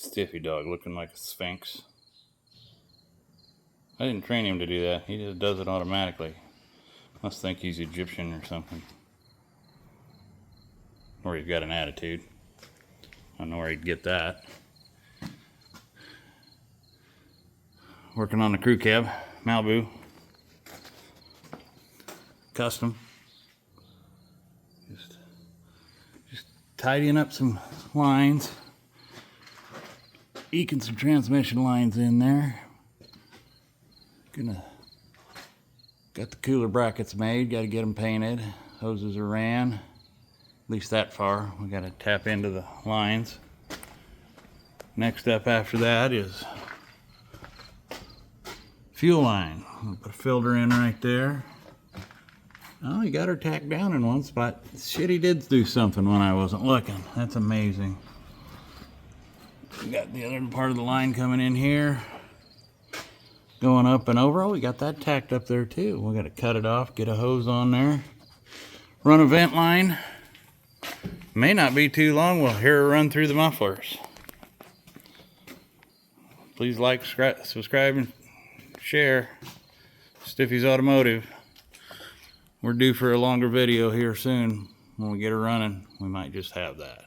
Stiffy dog looking like a sphinx. I didn't train him to do that. He just does it automatically. Must think he's Egyptian or something. Or he's got an attitude. I don't know where he'd get that. Working on the crew cab, Malibu. Custom. Just tidying up some lines. Eking some transmission lines in there. Got the cooler brackets made, got to get them painted. Hoses are ran, at least that far. We got to tap into the lines. Next up after that is fuel line. I'll put a filter in right there. Oh, he got her tacked down in one spot. Shit, he did do something when I wasn't looking. That's amazing. We got the other part of the line coming in here. Going up and over. Oh, we got that tacked up there too. We got to cut it off, get a hose on there. Run a vent line. May not be too long. We'll hear her run through the mufflers. Please like, subscribe, and share. Stiffy's Automotive. We're due for a longer video here soon. When we get her running, we might just have that.